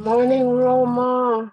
Morning, Roma.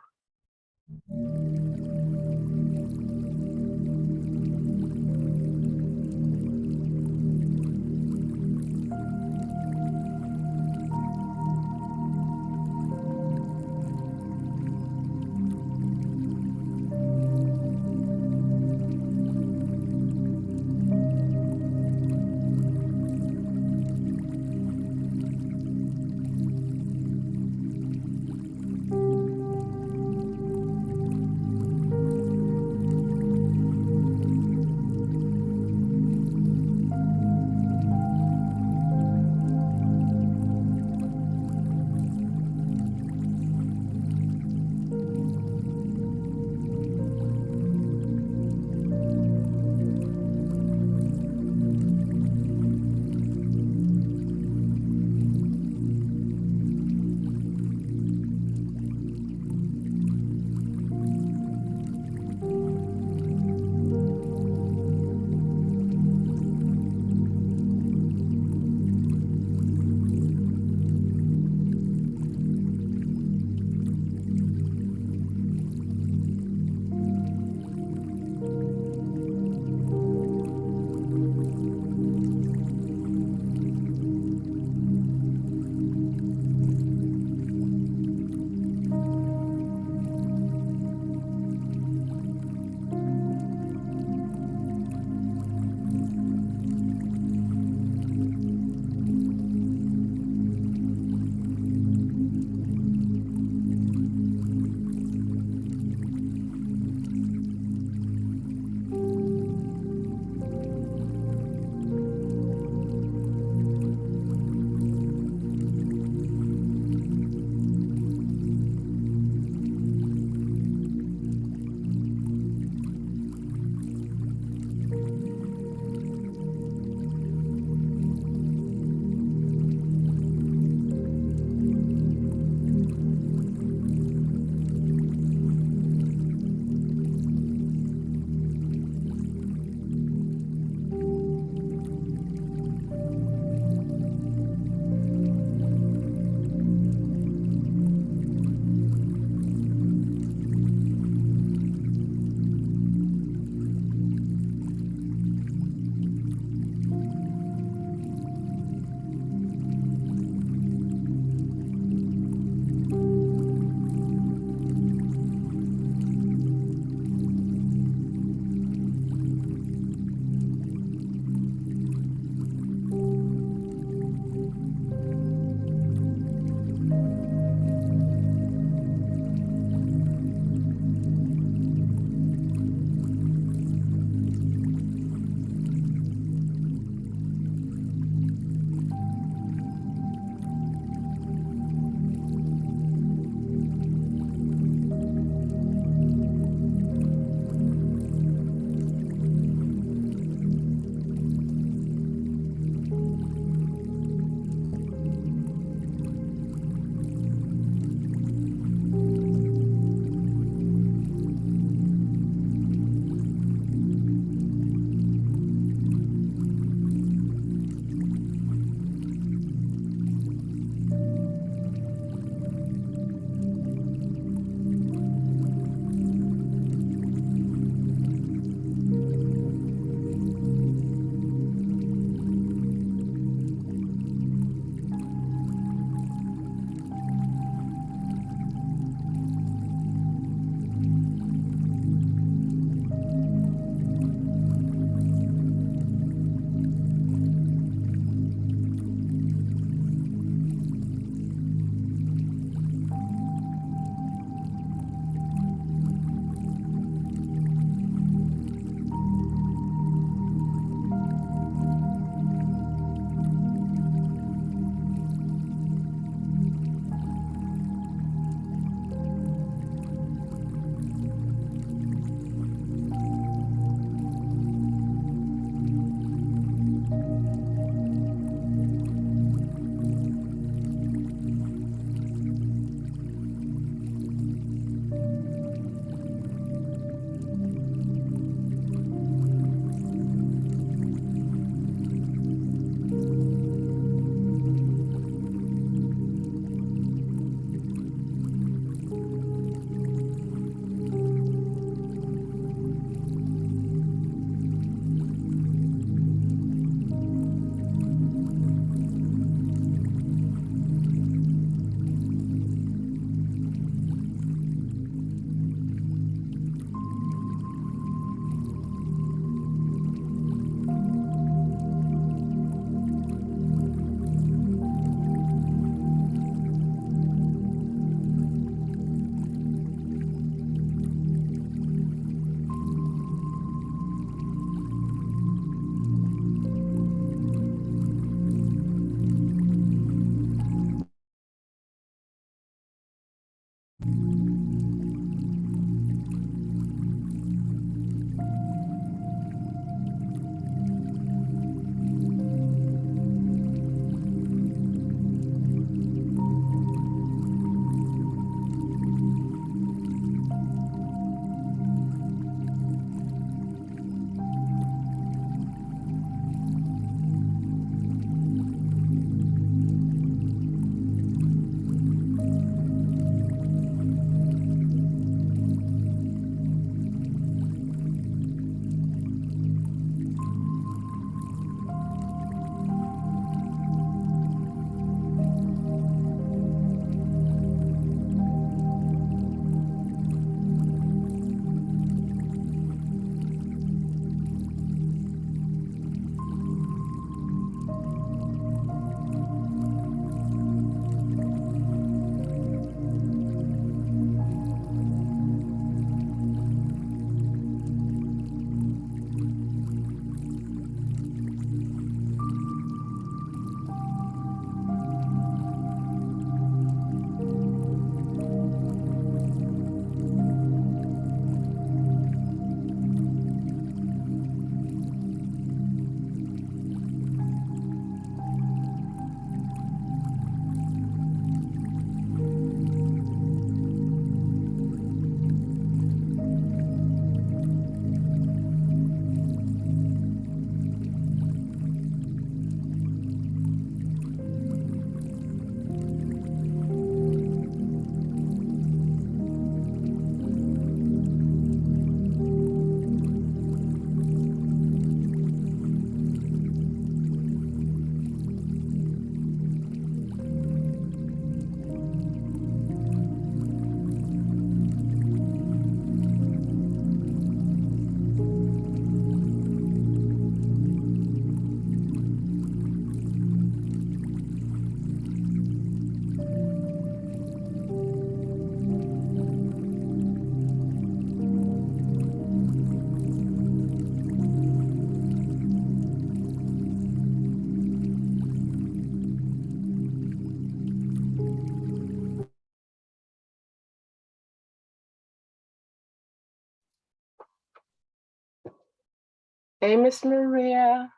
Hey, Miss Maria.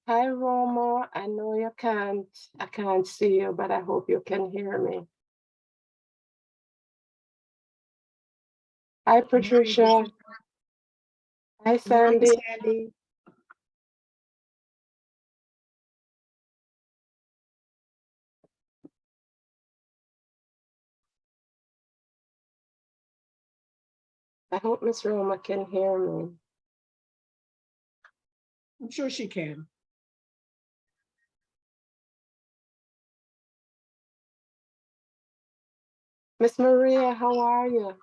Hi, Roma. I know I can't see you, but I hope you can hear me. Hi, Patricia. Hi, Sandy. Sandy. I hope Miss Roma can hear me. I'm sure she can. Miss Maria, how are you?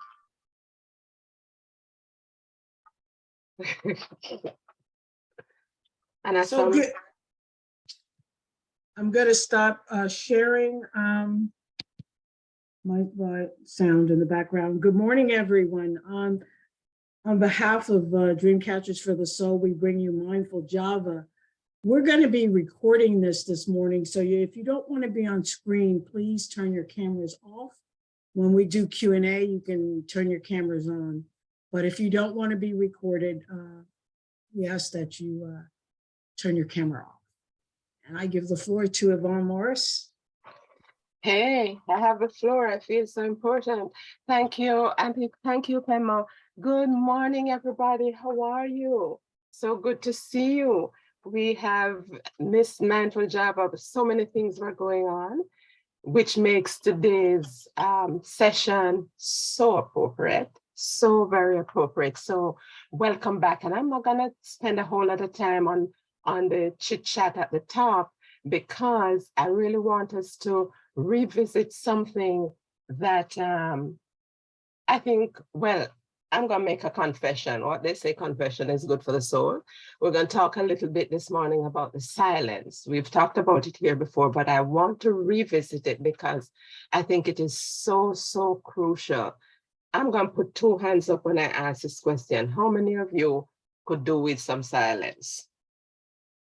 And I So good. I'm going to stop sharing my sound in the background. Good morning, everyone. On behalf of Dreamcatchers for the Soul, we bring you Mindful Java. We're going to be recording this morning. So if you don't want to be on screen, please turn your cameras off. When we do Q&A, you can turn your cameras on. But if you don't want to be recorded, we ask that you turn your camera off. And I give the floor to Yvonne Morris. Hey, I have the floor. I feel so important. Thank you, and thank you, Pema. Good morning, everybody. How are you? So good to see you. We have Miss Mindful Java, but so many things were going on, which makes today's session so appropriate, so very appropriate. So welcome back. And I'm not gonna spend a whole lot of time on the chit chat at the top, because I really want us to revisit something that I think, well, I'm going to make a confession. What they say, confession is good for the soul. We're going to talk a little bit this morning about the silence. We've talked about it here before, but I want to revisit it because I think it is so, so crucial. I'm going to put two hands up when I ask this question. How many of you could do with some silence?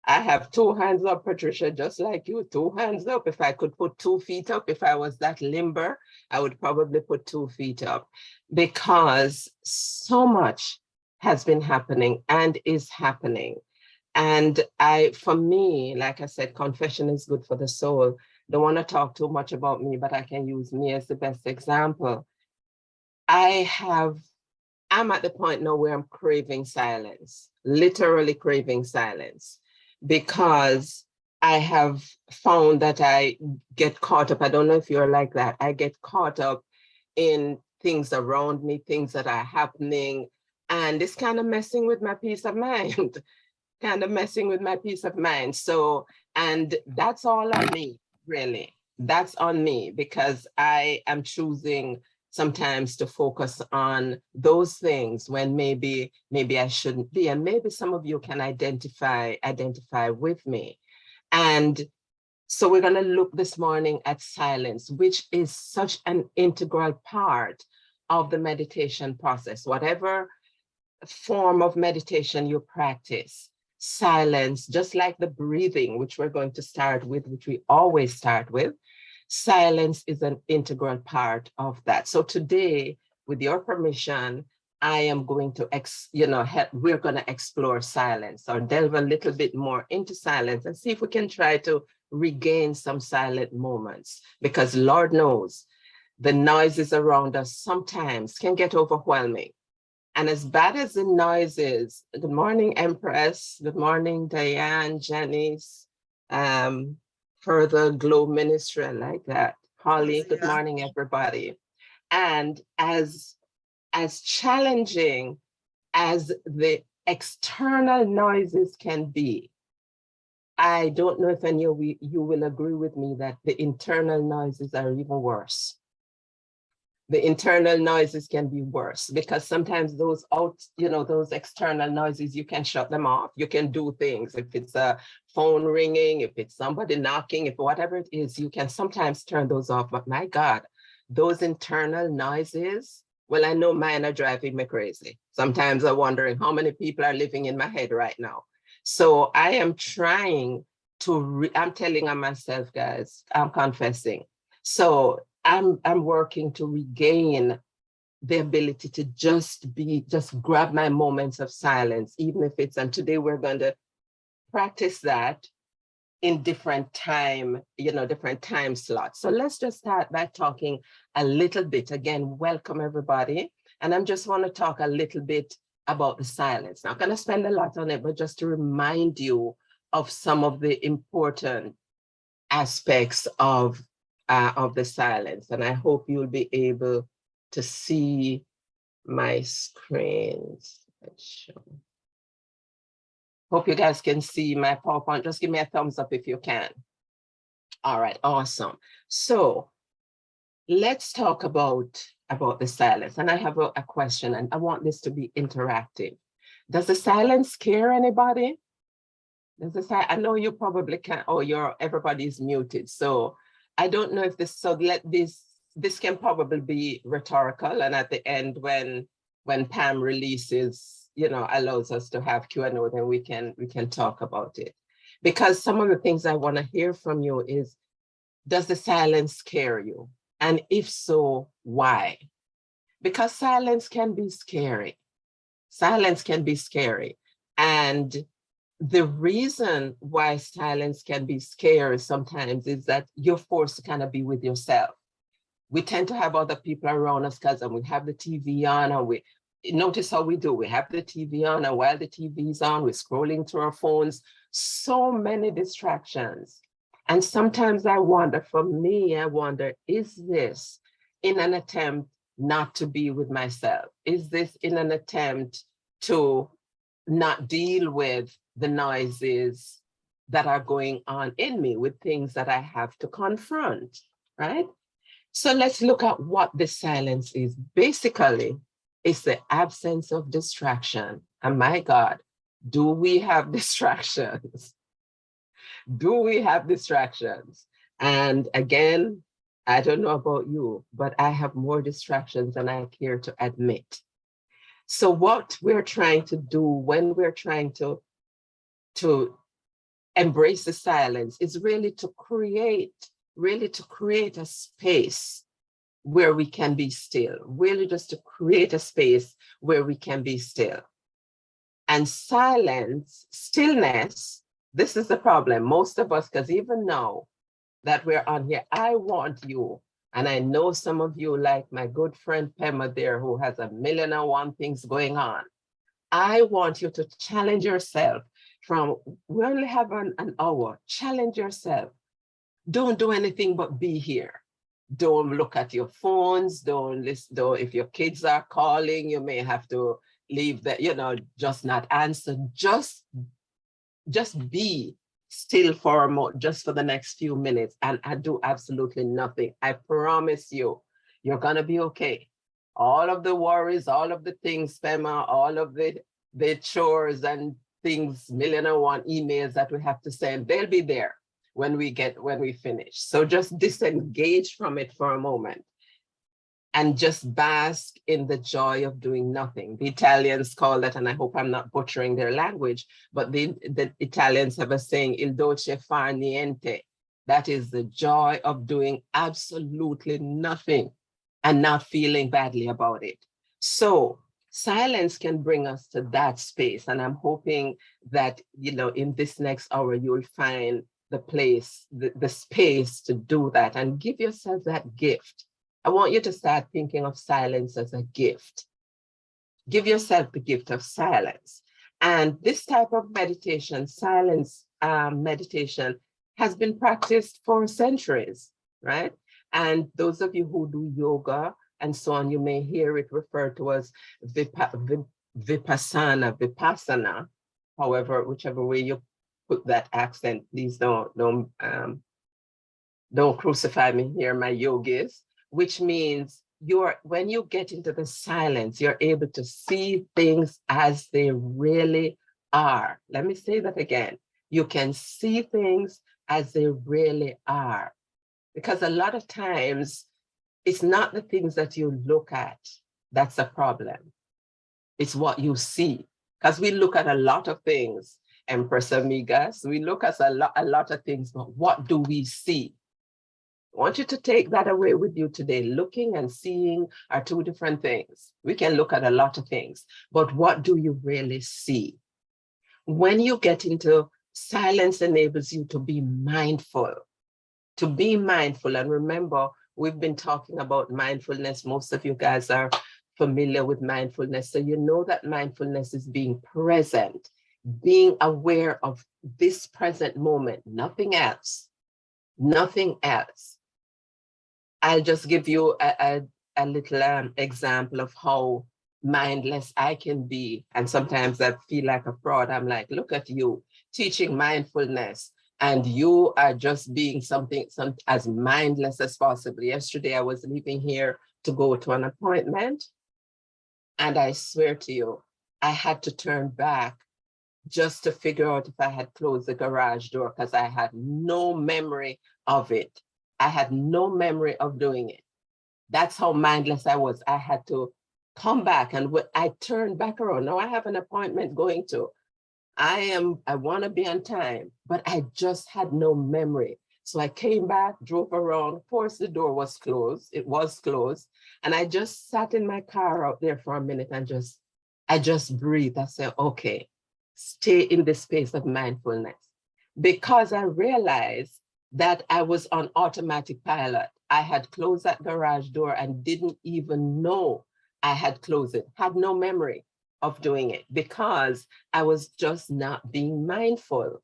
I have two hands up, Patricia, just like you, two hands up. If I could put 2 feet up, if I was that limber, I would probably put 2 feet up, because so much has been happening and is happening. And for me, like I said, confession is good for the soul. Don't want to talk too much about me, but I can use me as the best example. I'm at the point now where I'm craving silence, literally craving silence, because I have found that I get caught up. I don't know if you're like that. I get caught up in things around me, things that are happening, and it's kind of messing with my peace of mind, So, and that's all on me, really. That's on me, because I am choosing sometimes to focus on those things when maybe I shouldn't be. And maybe some of you can identify with me. And so we're going to look this morning at silence, which is such an integral part of the meditation process. Whatever form of meditation you practice, silence, just like the breathing, which we're going to start with, which we always start with, silence is an integral part of that. So today, with your permission, I am going to, we're going to explore silence, or delve a little bit more into silence and see if we can try to regain some silent moments, because Lord knows the noises around us sometimes can get overwhelming. And as bad as the noise is, good morning, Empress. Good morning, Diane, Janice, Further Glow Ministry, I like that. Holly, good morning, everybody. And as challenging as the external noises can be, I don't know if any of you will agree with me that the internal noises are even worse. The internal noises can be worse, because sometimes those those external noises, you can shut them off. You can do things. If it's a phone ringing, if it's somebody knocking, if whatever it is, you can sometimes turn those off. But my God, those internal noises, well, I know mine are driving me crazy. Sometimes I'm wondering how many people are living in my head right now. So I am trying to, I'm telling on myself, guys, I'm confessing. So I'm working to regain the ability to just grab my moments of silence, even if it's, and today we're going to practice that in different time slots. So let's just start by talking a little bit. Again, welcome everybody. And I just want to talk a little bit about the silence. Not going to spend a lot on it, but just to remind you of some of the important aspects of the silence. And I hope you'll be able to see my screens. Let's show. Hope you guys can see my PowerPoint. Just give me a thumbs up if you can. All right, awesome. So let's talk about the silence. And I have a question, and I want this to be interactive. Does the silence scare anybody? I know you probably can't, everybody's muted. So I don't know if this can probably be rhetorical. And at the end, when Pam releases, allows us to have Q&A, then we can talk about it. Because some of the things I want to hear from you is, does the silence scare you? And if so, why? Because silence can be scary. Silence can be scary. And the reason why silence can be scary sometimes is that you're forced to kind of be with yourself. We tend to have other people around us because we have the TV on, and notice how we do. We have the TV on, and while the TV is on, we're scrolling through our phones. So many distractions. And sometimes I wonder, is this in an attempt not to be with myself? Is this in an attempt to not deal with the noises that are going on in me, with things that I have to confront, right? So let's look at what the silence is. Basically, it's the absence of distraction. And my God, do we have distractions? Do we have distractions? And again, I don't know about you, but I have more distractions than I care to admit. So what we're trying to do when we're trying to embrace the silence is really to create a space where we can be still, really just to create a space where we can be still. And silence, stillness, this is the problem. Most of us, because even now that we're on here, I want you, and I know some of you, like my good friend Pema there, who has 1,000,001 things going on. I want you to challenge yourself we only have an hour, challenge yourself. Don't do anything but be here. Don't look at your phones, don't listen, if your kids are calling, you may have to leave that, just not answer. Just be still for a moment, just for the next few minutes, and I do absolutely nothing. I promise you, you're gonna be okay. All of the worries, all of the things, Pema, all of the chores and things, 1,000,001 emails that we have to send, they'll be there when we finish. So just disengage from it for a moment and just bask in the joy of doing nothing. The Italians call that, and I hope I'm not butchering their language, but the Italians have a saying, il dolce far niente. That is the joy of doing absolutely nothing and not feeling badly about it. So silence can bring us to that space. And I'm hoping that, in this next hour, you'll find the place, the space to do that, and give yourself that gift. I want you to start thinking of silence as a gift. Give yourself the gift of silence. And this type of meditation, silence meditation, has been practiced for centuries, right? And those of you who do yoga and so on, you may hear it referred to as vipassana, however, whichever way you put that accent, please don't crucify me here, my yogis, which means when you get into the silence, you're able to see things as they really are. Let me say that again. You can see things as they really are. Because a lot of times, it's not the things that you look at that's a problem. It's what you see. Because we look at a lot of things, Empress Amigas, we look at a lot of things, but what do we see? I want you to take that away with you today. Looking and seeing are two different things. We can look at a lot of things, but what do you really see? When you get into silence enables you to be mindful, And remember, we've been talking about mindfulness. Most of you guys are familiar with mindfulness. So you know that mindfulness is being present, being aware of this present moment, nothing else, nothing else. I'll just give you a little example of how mindless I can be. And sometimes I feel like a fraud. I'm like, look at you teaching mindfulness, and you are just being something as mindless as possible. Yesterday, I was leaving here to go to an appointment, and I swear to you, I had to turn back just to figure out if I had closed the garage door, because I had no memory of it. I had no memory of doing it. That's how mindless I was. I had to come back, and I turned back around. Now I have an appointment going to. I want to be on time, but I just had no memory. So I came back, drove around. Of course, the door was closed. It was closed. And I just sat in my car out there for a minute and I just breathed. I said, okay, stay in the space of mindfulness, because I realized that I was on automatic pilot. I had closed that garage door and didn't even know I had closed it, had no memory of doing it, because I was just not being mindful.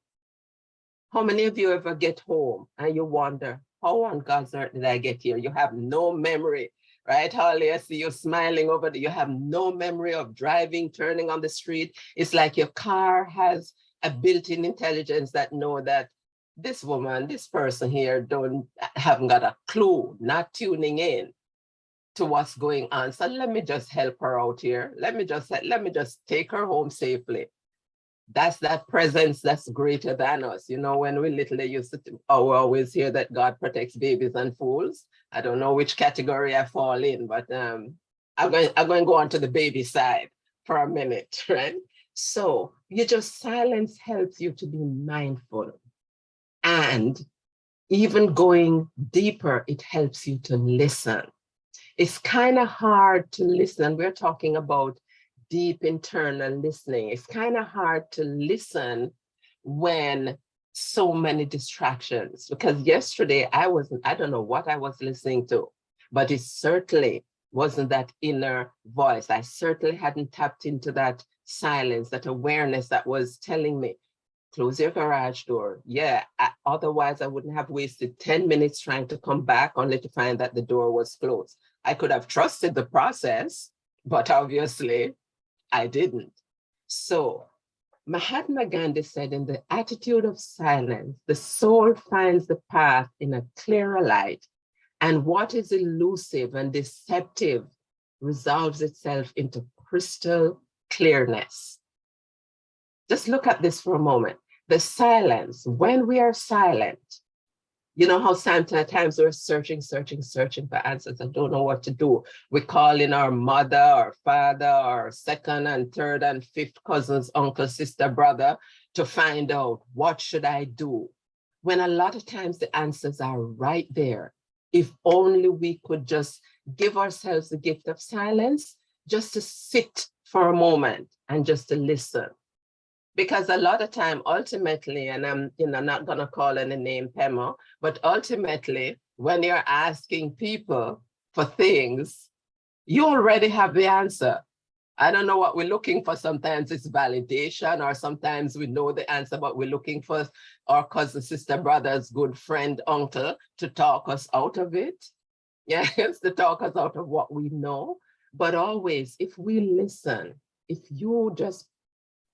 How many of you ever get home and you wonder, how on God's earth did I get here? You have no memory, right? Holly, I see you smiling over there. You have no memory of driving, turning on the street. It's like your car has a built-in intelligence that know that this woman, this person here haven't got a clue, not tuning in to what's going on. So let me just help her out here. Let me just take her home safely. That's that presence that's greater than us. You know, when we little, they used to, we always hear that God protects babies and fools. I don't know which category I fall in, but I'm going to go on to the baby side for a minute, right? So silence helps you to be mindful. And even going deeper, it helps you to listen. It's kind of hard to listen. We're talking about deep internal listening. It's kind of hard to listen when so many distractions, because yesterday I don't know what I was listening to, but it certainly wasn't that inner voice. I certainly hadn't tapped into that silence, that awareness that was telling me, close your garage door. Yeah, otherwise I wouldn't have wasted 10 minutes trying to come back only to find that the door was closed. I could have trusted the process, but obviously I didn't. So Mahatma Gandhi said, in the attitude of silence, the soul finds the path in a clearer light, and what is elusive and deceptive resolves itself into crystal clearness. Just look at this for a moment. The silence, when we are silent, you know how sometimes we're searching for answers and don't know what to do. We call in our mother, our father, our second and third and fifth cousins, uncle, sister, brother, to find out, what should I do? When a lot of times the answers are right there. If only we could just give ourselves the gift of silence, just to sit for a moment and just to listen. Because a lot of time, ultimately, and I'm not going to call any name, Pema, but ultimately, when you're asking people for things, you already have the answer. I don't know what we're looking for. Sometimes it's validation, or sometimes we know the answer, but we're looking for our cousin, sister, brother's good friend, uncle to talk us out of it. Yes, to talk us out of what we know. But always, if we listen, if you just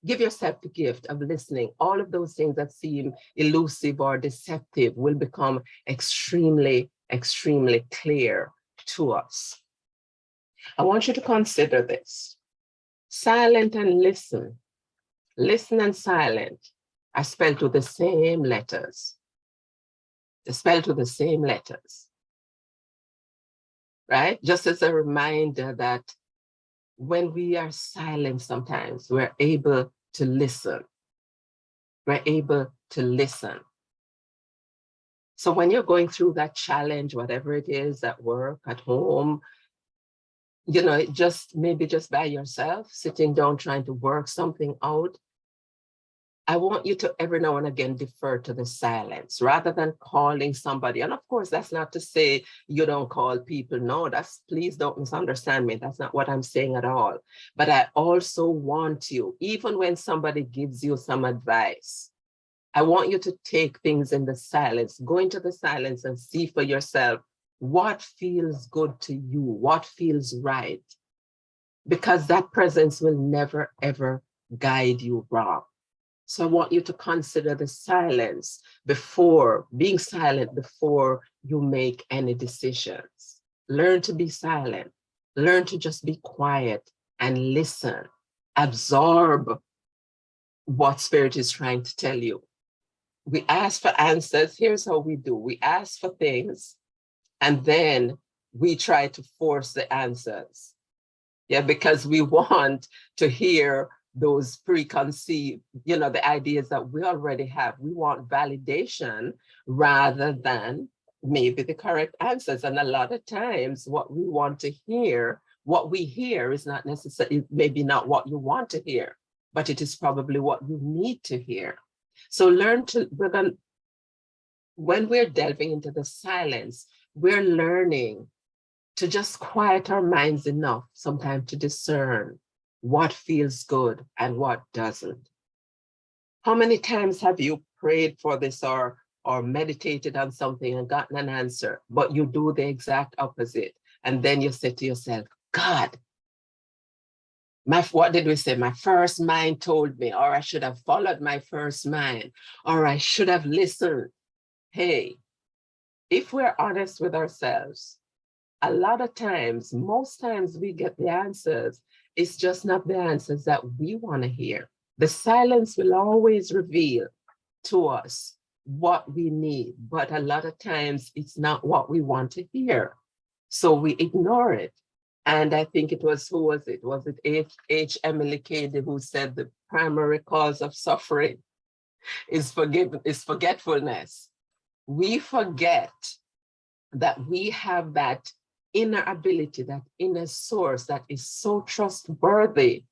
give yourself the gift of listening, all of those things that seem elusive or deceptive will become extremely, extremely clear to us. I want you to consider this. Silent and listen. Listen and silent are spelled with the same letters. They're spelled with the same letters. Right? Just as a reminder that when we are silent, sometimes we're able to listen. We're able to listen. So when you're going through that challenge, whatever it is, at work, at home, you know, maybe just by yourself, sitting down, trying to work something out, I want you to every now and again defer to the silence rather than calling somebody. And of course, that's not to say you don't call people. No, please don't misunderstand me. That's not what I'm saying at all. But I also want you, even when somebody gives you some advice, I want you to take things in the silence, go into the silence and see for yourself what feels good to you, what feels right, because that presence will never, ever guide you wrong. So I want you to consider the silence being silent before you make any decisions. Learn to be silent. Learn to just be quiet and listen. Absorb what Spirit is trying to tell you. We ask for answers. Here's how we do. We ask for things, and then we try to force the answers. Yeah, because we want to hear those preconceived, the ideas that we already have. We want validation rather than maybe the correct answers. And a lot of times what we want to hear, what we hear is not necessarily, maybe not what you want to hear, but it is probably what you need to hear. So when we're delving into the silence, we're learning to just quiet our minds enough sometimes to discern what feels good and what doesn't. How many times have you prayed for this or meditated on something and gotten an answer, but you do the exact opposite? And then you say to yourself, God, what did we say? My first mind told me, or I should have followed my first mind, or I should have listened. Hey, if we're honest with ourselves, a lot of times, most times we get the answers. It's just not the answers that we want to hear. The silence will always reveal to us what we need, but a lot of times it's not what we want to hear. So we ignore it. And I think it was, who was it? Was it H. Emily Cady who said the primary cause of suffering is forgetfulness. We forget that we have that inner ability, that inner source that is so trustworthy,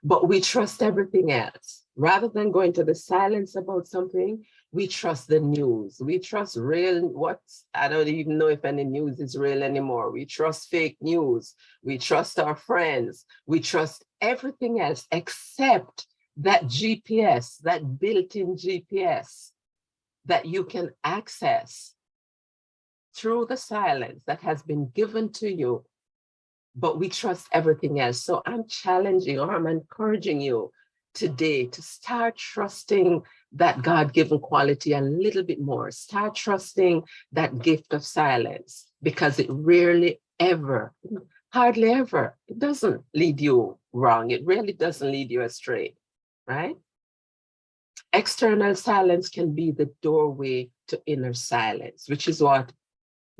but we trust everything else. Rather than going to the silence about something, we trust the news. We trust I don't even know if any news is real anymore. We trust fake news. We trust our friends. We trust everything else except that GPS, that built-in GPS that you can access through the silence that has been given to you, but we trust everything else. So I'm challenging, or I'm encouraging you today to start trusting that God-given quality a little bit more. Start trusting that gift of silence, because it rarely ever, hardly ever, it doesn't lead you wrong. It really doesn't lead you astray, right? External silence can be the doorway to inner silence, which is what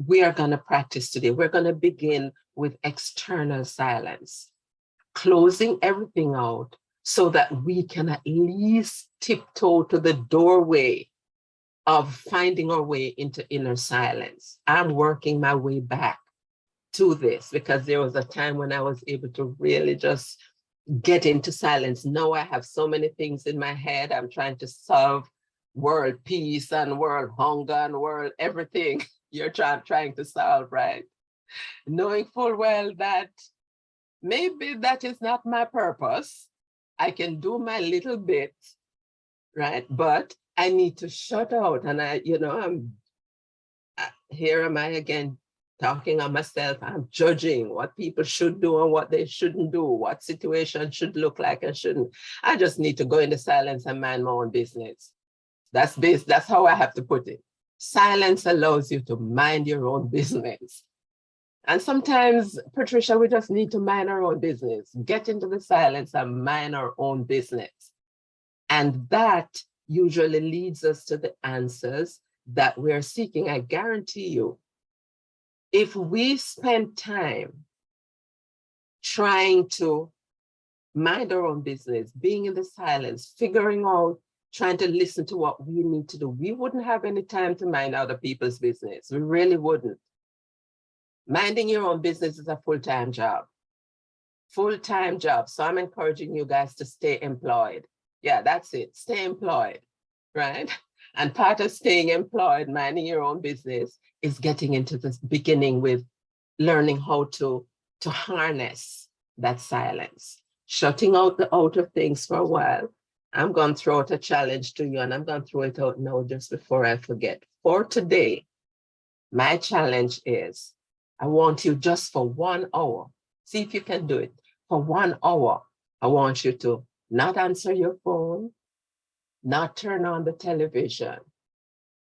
we are going to practice today. We're going to begin with external silence, closing everything out so that we can at least tiptoe to the doorway of finding our way into inner silence. I'm working my way back to this because there was a time when I was able to really just get into silence. Now I have so many things in my head. I'm trying to solve world peace and world hunger and world everything you're trying to solve, right? Knowing full well that maybe that is not my purpose. I can do my little bit, right? But I need to shut out. And here am I again talking on myself. I'm judging what people should do and what they shouldn't do, what situation should look like and shouldn't. I just need to go into silence and mind my own business. That's how I have to put it. Silence allows you to mind your own business. And sometimes, Patricia, we just need to mind our own business, get into the silence and mind our own business. And that usually leads us to the answers that we're seeking. I guarantee you, if we spend time trying to mind our own business, being in the silence, figuring out, trying to listen to what we need to do. We wouldn't have any time to mind other people's business. We really wouldn't. Minding your own business is a full-time job. Full-time job. So I'm encouraging you guys to stay employed. Yeah, that's it. Stay employed, right? And part of staying employed, minding your own business, is getting into this beginning with learning how to harness that silence, shutting out the outer things for a while. I'm going to throw out a challenge to you, and I'm going to throw it out now just before I forget. For today, my challenge is I want you just for 1 hour. See if you can do it. For 1 hour, I want you to not answer your phone, not turn on the television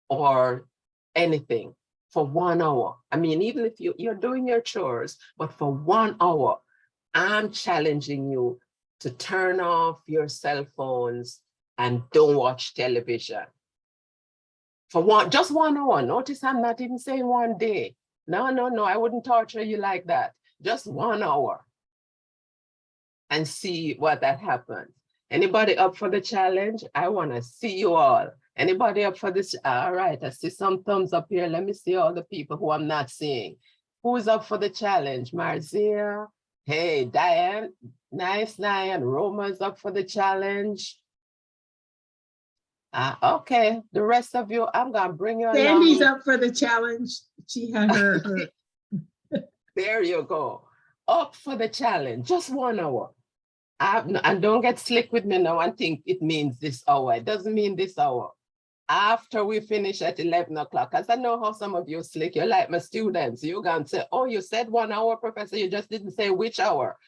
or anything for 1 hour. I mean, even if you're doing your chores, but for 1 hour, I'm challenging you to turn off your cell phones and don't watch television. For just 1 hour. Notice I'm not even saying 1 day. No, I wouldn't torture you like that. Just 1 hour. And see what that happens. Anybody up for the challenge? I want to see you all. Anybody up for this? All right, I see some thumbs up here. Let me see all the people who I'm not seeing. Who's up for the challenge? Marzia. Hey, Diane. Nice, Diane. Roma's up for the challenge. Okay, the rest of you, I'm going to bring you along. Sandy's up for the challenge. She had her. There you go. Up for the challenge, just 1 hour. And don't get slick with me now and think it means this hour. It doesn't mean this hour. After we finish at 11 o'clock, because I know how some of you slick, you're like my students. You're going to say, oh, you said 1 hour, Professor, you just didn't say which hour.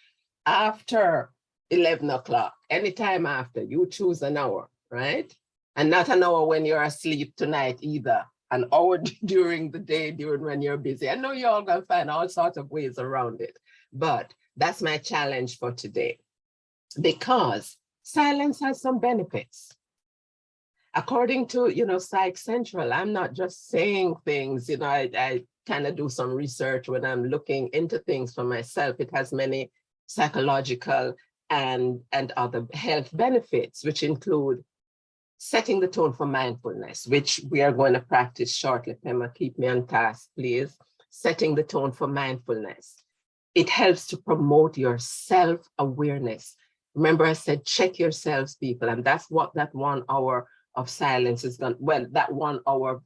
After 11 o'clock, anytime after, you choose an hour, right? And not an hour when you're asleep tonight either. An hour during the day, during when you're busy. I know you're all going to find all sorts of ways around it, but that's my challenge for today. Because silence has some benefits. According to, Psych Central, I'm not just saying things, I kind of do some research when I'm looking into things for myself. It has many psychological and other health benefits, which include setting the tone for mindfulness, which we are going to practice shortly. Pema, keep me on task, please. Setting the tone for mindfulness. It helps to promote your self-awareness. Remember, I said, check yourselves, people. And that's what that 1 hour of silence is going to, well, that 1 hour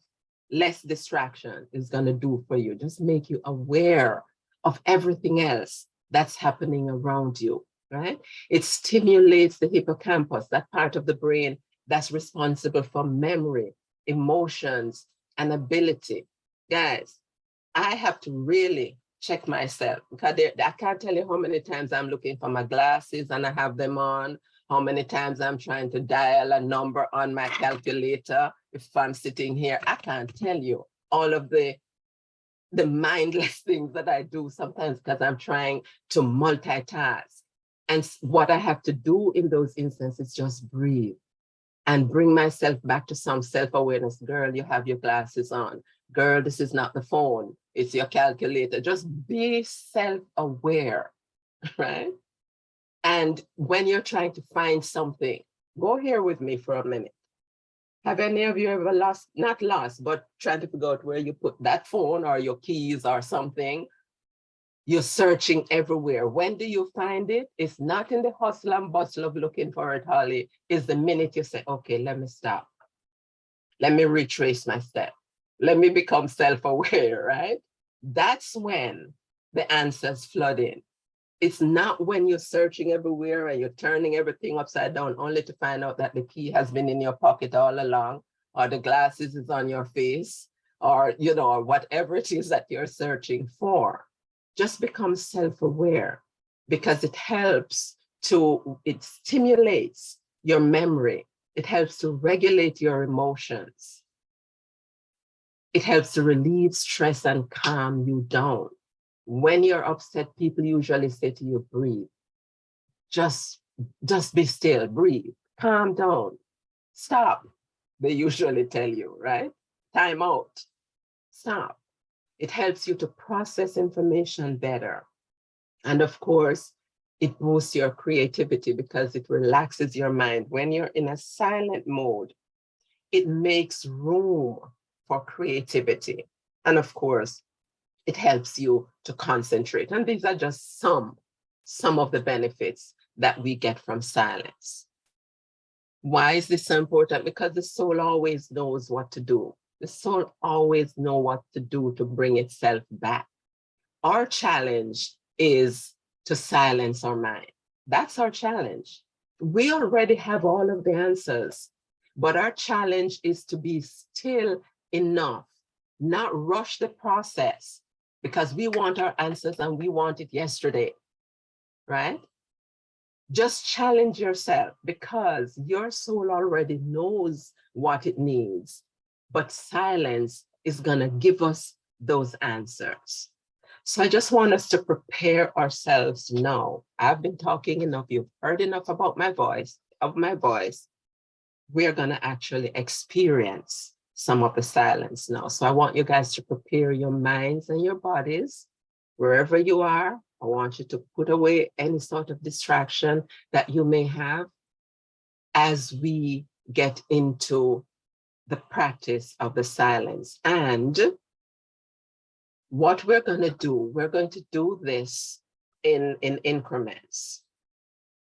less distraction is going to do for you. Just make you aware of everything else that's happening around you, right? It stimulates the hippocampus, that part of the brain that's responsible for memory, emotions, and ability. Guys, I have to really check myself because I can't tell you how many times I'm looking for my glasses and I have them on, how many times I'm trying to dial a number on my calculator if I'm sitting here. I can't tell you all of the mindless things that I do sometimes because I'm trying to multitask. And what I have to do in those instances is just breathe and bring myself back to some self-awareness. Girl, you have your glasses on. Girl, this is not the phone, it's your calculator. Just be self-aware, right? And when you're trying to find something, go here with me for a minute. Have any of you ever not lost, but trying to figure out where you put that phone or your keys or something? You're searching everywhere. When do you find it? It's not in the hustle and bustle of looking for it, Holly. It's the minute you say, okay, let me stop. Let me retrace my step. Let me become self-aware, right? That's when the answers flood in. It's not when you're searching everywhere and you're turning everything upside down only to find out that the key has been in your pocket all along, or the glasses is on your face, or, or whatever it is that you're searching for. Just become self-aware because it stimulates your memory. It helps to regulate your emotions. It helps to relieve stress and calm you down. When you're upset, people usually say to you, breathe. Just be still, breathe, calm down, stop. They usually tell you, right? Time out, stop. It helps you to process information better. And of course, It boosts your creativity because it relaxes your mind. When you're in a silent mode, it makes room for creativity. And of course, it helps you to concentrate. And these are just some of the benefits that we get from silence. Why is this so important? Because the soul always knows what to do. The soul always knows what to do to bring itself back. Our challenge is to silence our mind. That's our challenge. We already have all of the answers, but our challenge is to be still enough, not rush the process, because we want our answers and we want it yesterday, right? Just challenge yourself because your soul already knows what it needs, but silence is going to give us those answers. So I just want us to prepare ourselves now. I've been talking enough. You've heard enough about my voice, We're going to actually experience some of the silence now. So I want you guys to prepare your minds and your bodies wherever you are. I want you to put away any sort of distraction that you may have as we get into the practice of the silence. And what we're going to do this in increments.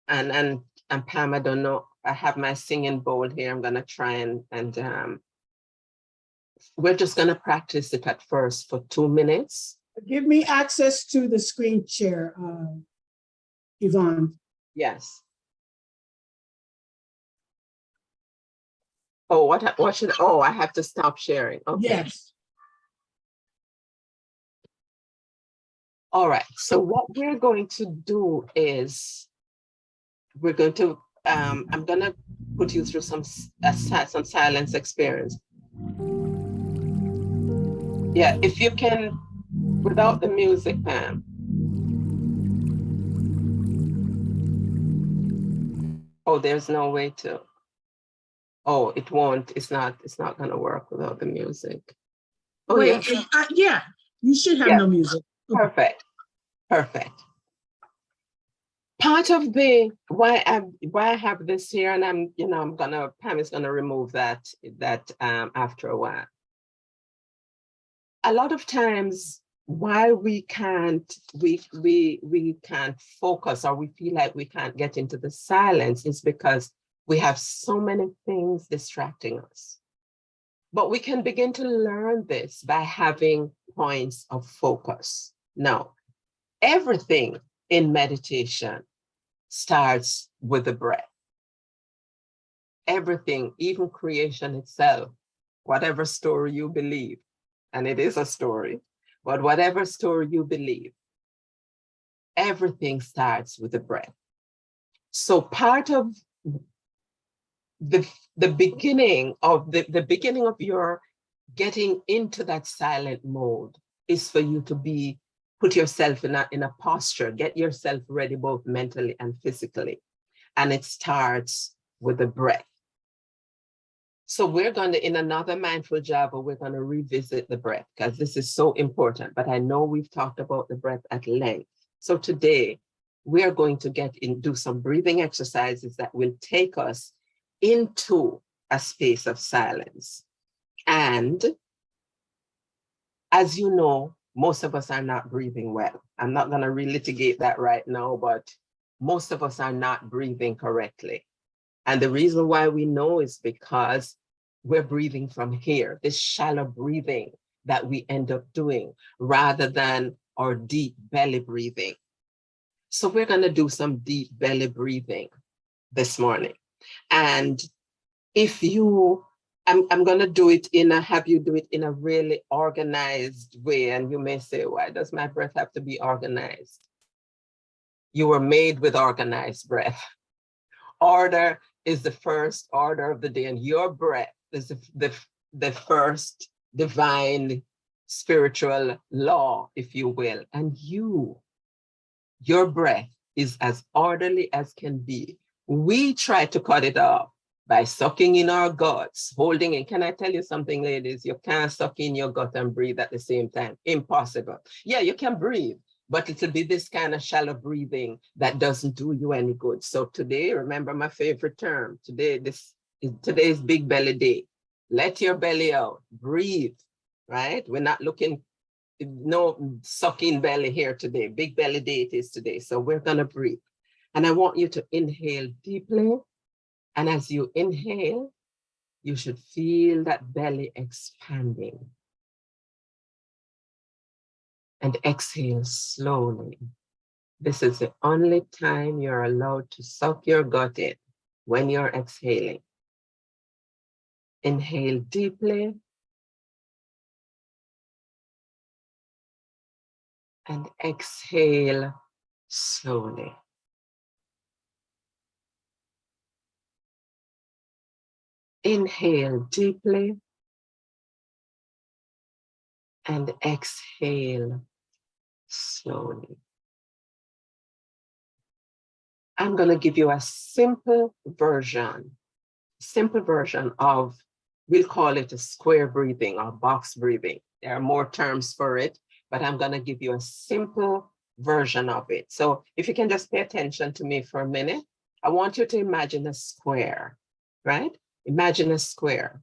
And Pam, I don't know, I have my singing bowl here. I'm going to try and we're just going to practice it at first for 2 minutes. Give me access to the screen share, Yvonne. Yes. Oh, what should, oh, I have to stop sharing. Okay. Yes. All right. So what we're going to do is we're going to, I'm going to put you through some silence experience. Yeah, if you can, without the music, Pam. Oh, there's no way to. Oh, it won't. It's not going to work without the music. Oh, wait, yeah. Yeah, you should have no music. Okay. Perfect. Part of the why I have this here, and Pam is gonna remove that after a while. A lot of times why we can't focus, or we feel like we can't get into the silence, is because we have so many things distracting us. But we can begin to learn this by having points of focus. Now, everything in meditation starts with the breath. Everything, even creation itself, whatever story you believe, and it is a story, but whatever story you believe, everything starts with the breath. So part of the beginning of the beginning of your getting into that silent mode is for you to put yourself in a posture, get yourself ready both mentally and physically. And it starts with the breath. So we're going to, in another Mindful Java, we're going to revisit the breath because this is so important. But I know we've talked about the breath at length. So today we are going to do some breathing exercises that will take us into a space of silence. And as you know, most of us are not breathing well. I'm not going to relitigate that right now, but most of us are not breathing correctly. And the reason why we know is because we're breathing from here, this shallow breathing that we end up doing rather than our deep belly breathing. So we're going to do some deep belly breathing this morning. And if I'm going to do it have you do it in a really organized way. And you may say, why does my breath have to be organized? You were made with organized breath. Order is the first order of the day, and your breath is the first divine spiritual law, if you will. And your breath is as orderly as can be. We try to cut it off by sucking in our guts, holding in. Can I tell you something, ladies? You can't suck in your gut and breathe at the same time. Impossible. Yeah, you can breathe, but it'll be this kind of shallow breathing that doesn't do you any good. So today, remember my favorite term, today is big belly day. Let your belly out, breathe, right? We're not looking, no sucking belly here today. Big belly day it is today. So we're gonna breathe. And I want you to inhale deeply. And as you inhale, you should feel that belly expanding. And exhale slowly. This is the only time you're allowed to suck your gut in, when you're exhaling. Inhale deeply. And exhale slowly. Inhale deeply. And exhale slowly. I'm going to give you a simple version of, we'll call it a square breathing or box breathing. There are more terms for it, but I'm going to give you a simple version of it. So if you can just pay attention to me for a minute, I want you to imagine a square, right? Imagine a square.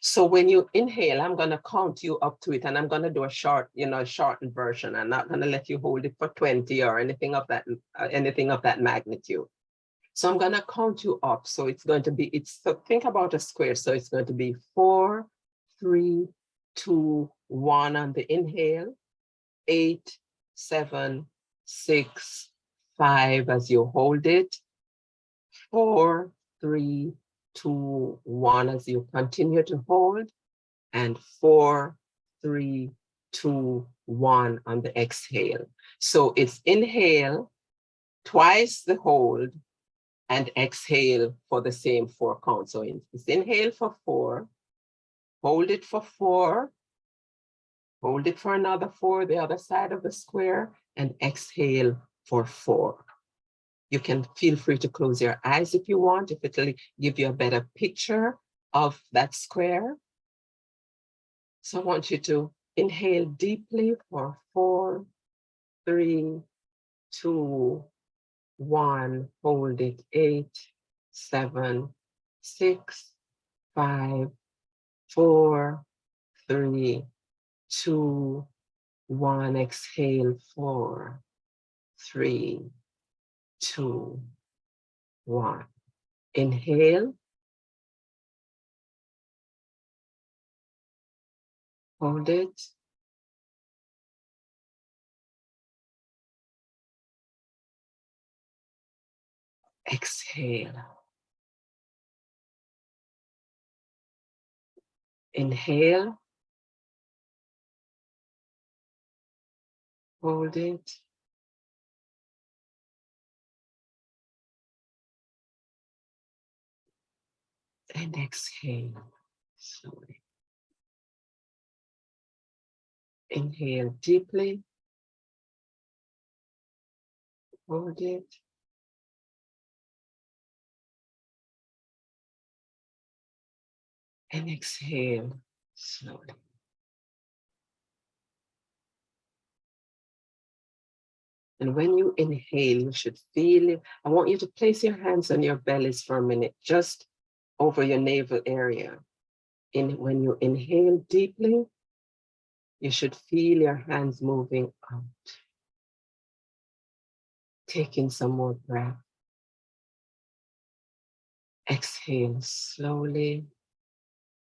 So when you inhale, I'm going to count you up to it, and I'm going to do a shortened version. I'm not going to let you hold it for 20 or anything of that magnitude. So I'm going to count you up. So it's going to be, so think about a square. So it's going to be 4, 3, 2, 1 on the inhale, 8, 7, 6, 5 as you hold it, 4, 3, 2, 1 as you continue to hold, and 4, 3, 2, 1 on the exhale. So it's inhale, twice the hold, and exhale for the same 4 counts. So it's inhale for 4, hold it for 4, hold it for another 4, the other side of the square, and exhale for 4. You can feel free to close your eyes if you want, if it'll give you a better picture of that square. So I want you to inhale deeply for 4, 3, 2, 1, hold it, 8, 7, 6, 5, 4, 3, 2, 1, exhale, 4, 3, 2, 1. Inhale, hold it, exhale. Inhale, hold it, and exhale slowly. Inhale deeply, hold it, and exhale slowly. And when you inhale, you should feel it. I want you to place your hands on your bellies for a minute, just over your navel area. When you inhale deeply, you should feel your hands moving out. Taking some more breath. Exhale slowly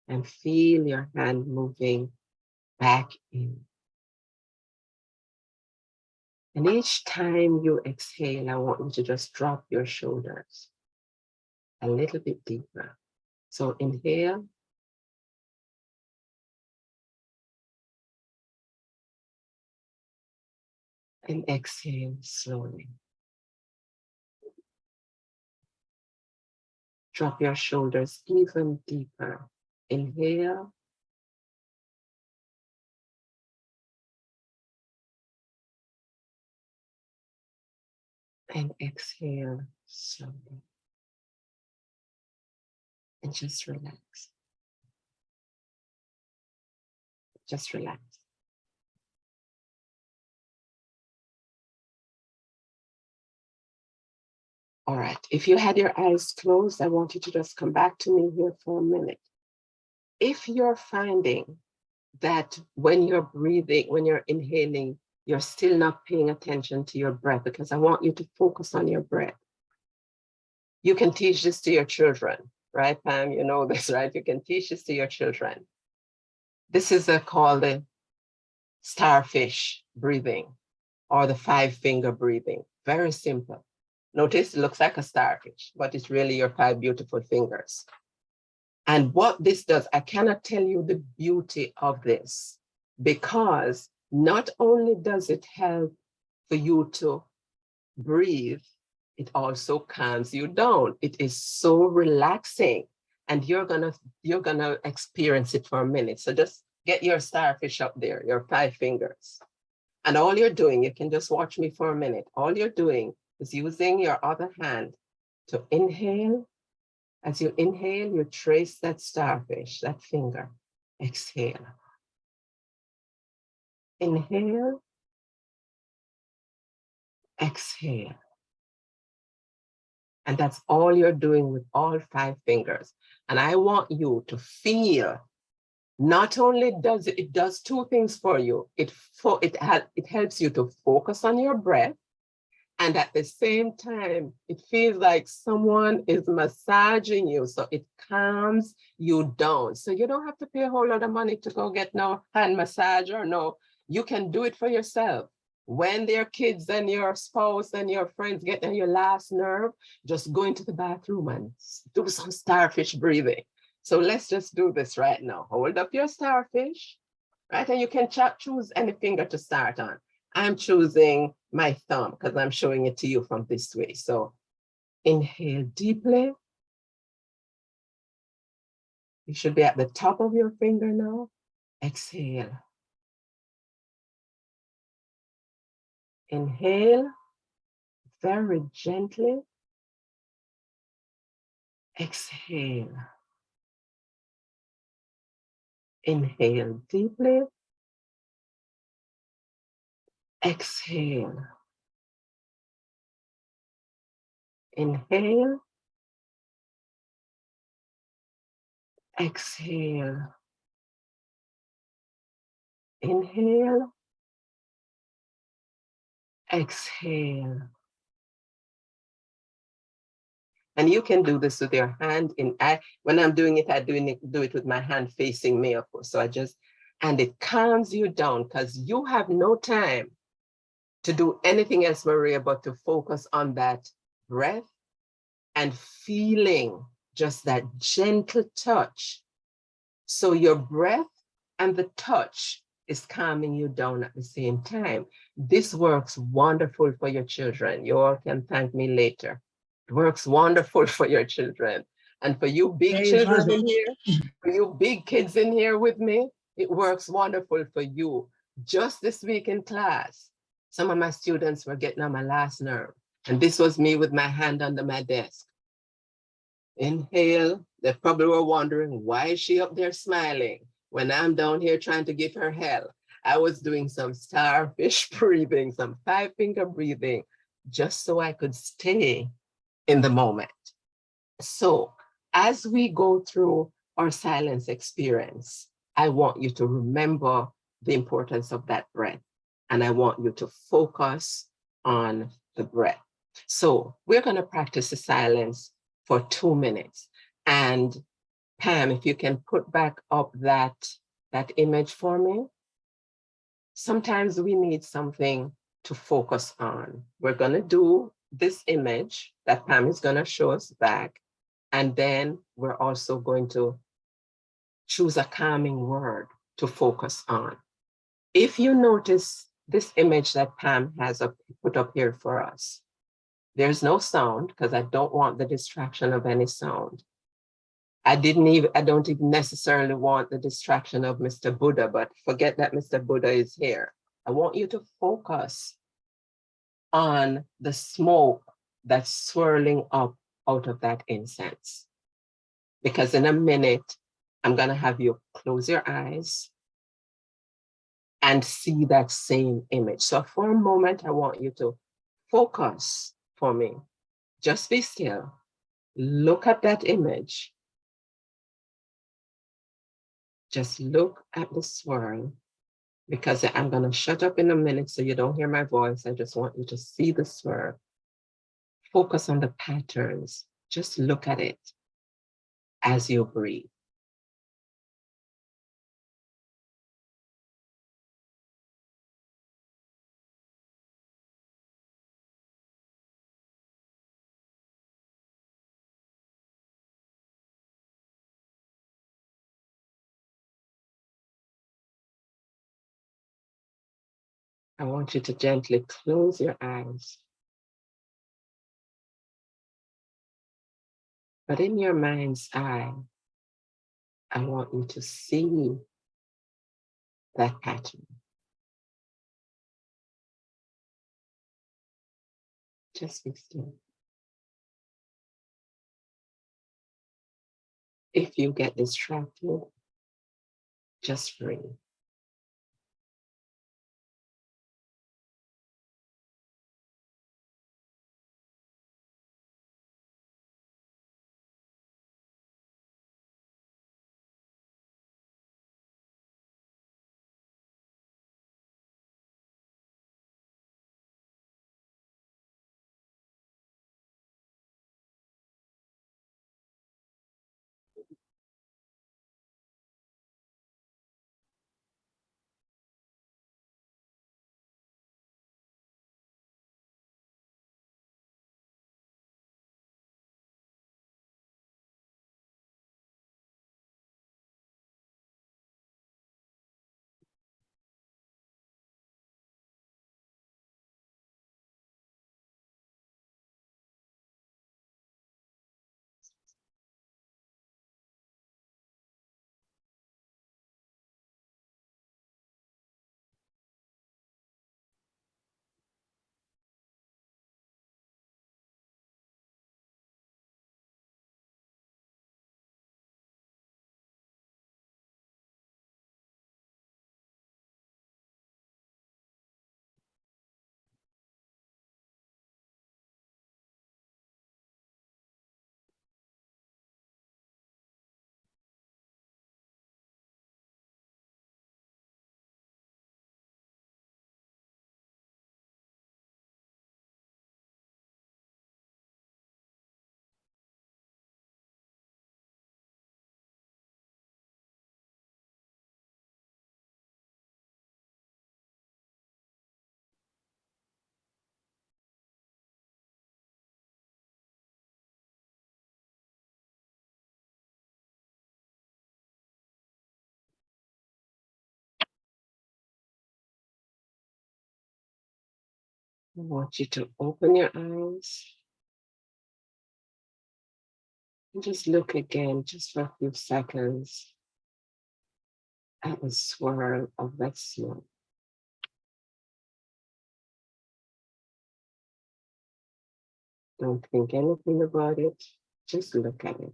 and feel your hand moving back in. And each time you exhale, I want you to just drop your shoulders a little bit deeper. So inhale. And exhale slowly. Drop your shoulders even deeper. Inhale. And exhale slowly. And just relax. Just relax. All right, if you had your eyes closed, I want you to just come back to me here for a minute. If you're finding that when you're breathing, when you're inhaling, you're still not paying attention to your breath, because I want you to focus on your breath. You can teach this to your children, right, Pam? You know this, right? You can teach this to your children. This is called the starfish breathing or the 5-finger breathing. Very simple. Notice it looks like a starfish, but it's really your 5 beautiful fingers. And what this does, I cannot tell you the beauty of this, because not only does it help for you to breathe, it also calms you down. It is so relaxing, and you're gonna experience it for a minute. So just get your starfish up there, your 5 fingers. And all you're doing, you can just watch me for a minute. All you're doing is using your other hand to inhale. As you inhale, you trace that starfish, that finger. Exhale. Inhale. Exhale. And that's all you're doing with all 5 fingers. And I want you to feel, not only does it does 2 things for you. It helps you to focus on your breath. And at the same time, it feels like someone is massaging you. So it calms you down. So you don't have to pay a whole lot of money to go get no hand massage or no. You can do it for yourself. When their kids and your spouse and your friends get on your last nerve, just go into the bathroom and do some starfish breathing. So let's just do this right now. Hold up your starfish, right? And you can choose any finger to start on. I'm choosing my thumb because I'm showing it to you from this way. So inhale deeply. You should be at the top of your finger now. Exhale. Inhale very gently. Exhale. Inhale deeply. Exhale. Inhale. Exhale. Inhale. Exhale. And you can do this with your hand when I'm doing it, I do it with my hand facing me, of course. So and it calms you down because you have no time to do anything else, Maria, but to focus on that breath and feeling just that gentle touch. So your breath and the touch is calming you down at the same time. This works wonderful for your children. You all can thank me later. It works wonderful for your children. And for you big children in here, for you big kids in here with me, it works wonderful for you. Just this week in class, some of my students were getting on my last nerve. And this was me with my hand under my desk. Inhale. They probably were wondering, why is she up there smiling when I'm down here trying to give her hell? I was doing some starfish breathing, some 5-finger breathing, just so I could stay in the moment. So as we go through our silence experience, I want you to remember the importance of that breath. And I want you to focus on the breath. So we're going to practice the silence for 2 minutes. And Pam, if you can put back up that image for me. Sometimes we need something to focus on. We're going to do this image that Pam is going to show us back. And then we're also going to choose a calming word to focus on. If you notice this image that Pam has put up here for us, there's no sound because I don't want the distraction of any sound. I don't even necessarily want the distraction of Mr. Buddha, but forget that Mr. Buddha is here. I want you to focus on the smoke that's swirling up out of that incense. Because in a minute, I'm going to have you close your eyes and see that same image. So for a moment, I want you to focus for me Just be still. Look at that image. Just look at the swirl, because I'm going to shut up in a minute so you don't hear my voice. I just want you to see the swirl. Focus on the patterns. Just look at it as you breathe. I want you to gently close your eyes. But in your mind's eye, I want you to see that pattern. Just be still. If you get distracted, just breathe. I want you to open your eyes and just look again, just for a few seconds, at the swirl of that smoke. Don't think anything about it, just look at it.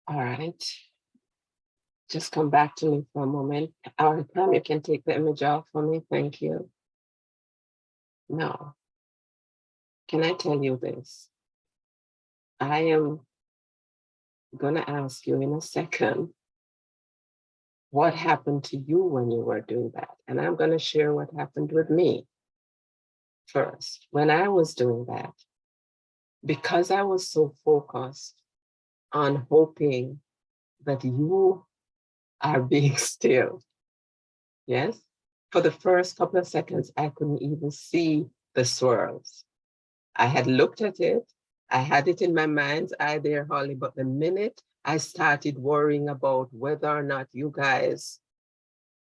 All right, just come back to me for a moment. All right, Pam, you can take the image off for me, thank you. Now, can I tell you this? I am gonna ask you in a second, what happened to you when you were doing that? And I'm gonna share what happened with me first. When I was doing that, because I was so focused on hoping that you are being still, yes? For the first couple of seconds, I couldn't even see the swirls. I had looked at it, I had it in my mind's eye there, Holly, but the minute I started worrying about whether or not you guys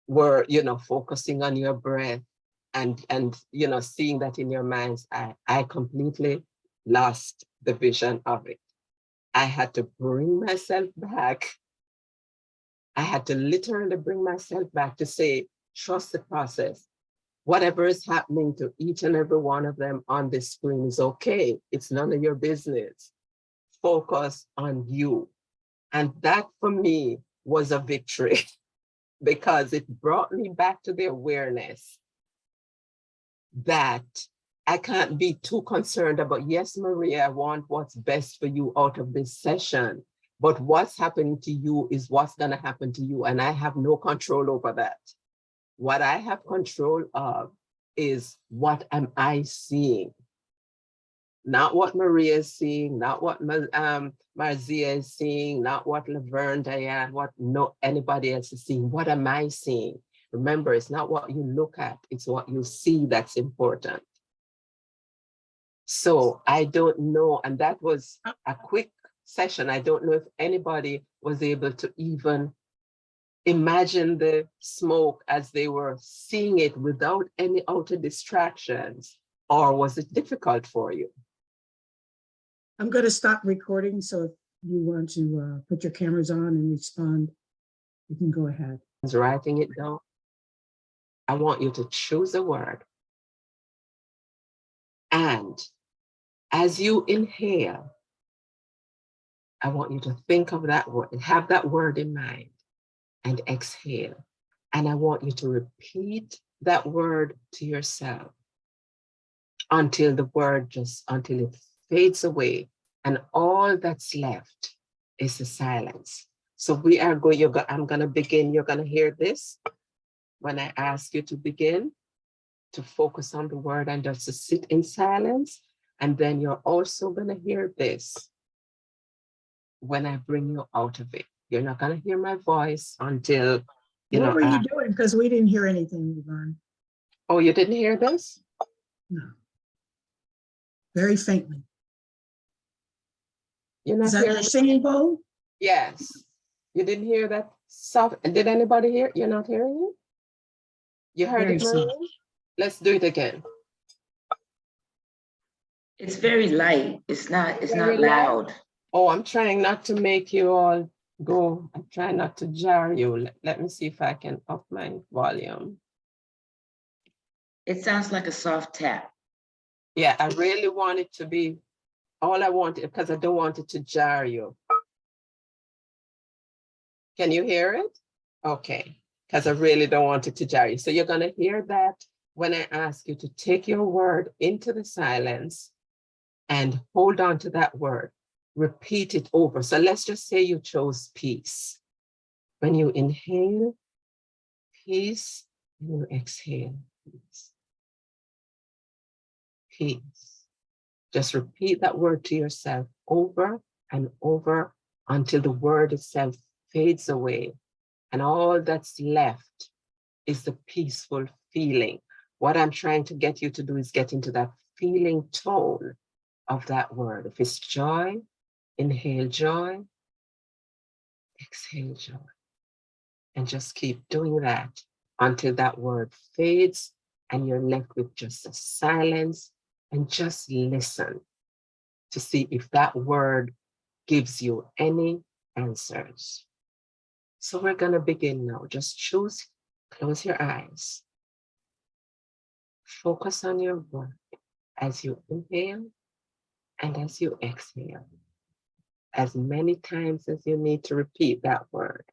were, focusing on your breath and seeing that in your mind's eye, I completely lost the vision of it. I had to bring myself back. I had to literally bring myself back to say, trust the process. Whatever is happening to each and every one of them on this screen is okay. It's none of your business. Focus on you. And that for me was a victory because it brought me back to the awareness that I can't be too concerned about, yes, Maria, I want what's best for you out of this session, but what's happening to you is what's going to happen to you. And I have no control over that. What I have control of is what am I seeing? Not what Maria is seeing, not what Marzia is seeing, not what Laverne, Diane, what anybody else is seeing. What am I seeing? Remember, it's not what you look at, it's what you see that's important. So I don't know, and that was a quick session. I don't know if anybody was able to even imagine the smoke as they were seeing it without any outer distractions, or was it difficult for you? I'm going to stop recording, so if you want to put your cameras on and respond, you can go ahead. I was writing it down. I want you to choose a word. And as you inhale, I want you to think of that word, have that word in mind, and exhale. And I want you to repeat that word to yourself until the word until it fades away. And all that's left is the silence. So we are going, I'm going to begin. You're going to hear this when I ask you to begin, to focus on the word and just to sit in silence. And then you're also going to hear this when I bring you out of it. You're not going to hear my voice until, What were you doing? Because we didn't hear anything, Yvonne. Oh, you didn't hear this? No. Very faintly. You're not Is that hearing your singing bowl? Yes. You didn't hear that soft? Did anybody hear? You're not hearing it? You heard Very it, Maria? soft. Let's do it again. It's very light. It's not Very loud. light? Oh, I'm trying not to make you all go. I'm trying not to jar you. Let me see if I can up my volume. It sounds like a soft tap. Yeah, I really want it to be, all I want, because I don't want it to jar you. Can you hear it? Okay, because I really don't want it to jar you. So you're going to hear that when I ask you to take your word into the silence and hold on to that word. Repeat it over. So let's just say you chose peace. When you inhale, peace, and you exhale, peace. Peace. Just repeat that word to yourself over and over until the word itself fades away. And all that's left is the peaceful feeling. What I'm trying to get you to do is get into that feeling tone of that word. If it's joy, inhale joy, exhale joy. And just keep doing that until that word fades and you're left with just a silence, and just listen to see if that word gives you any answers. So we're going to begin now. Just choose, close your eyes. Focus on your word as you inhale and as you exhale. As many times as you need to repeat that word.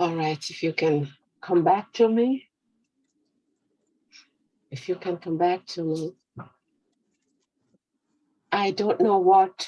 All right, if you can come back to me. If you can come back to me. I don't know what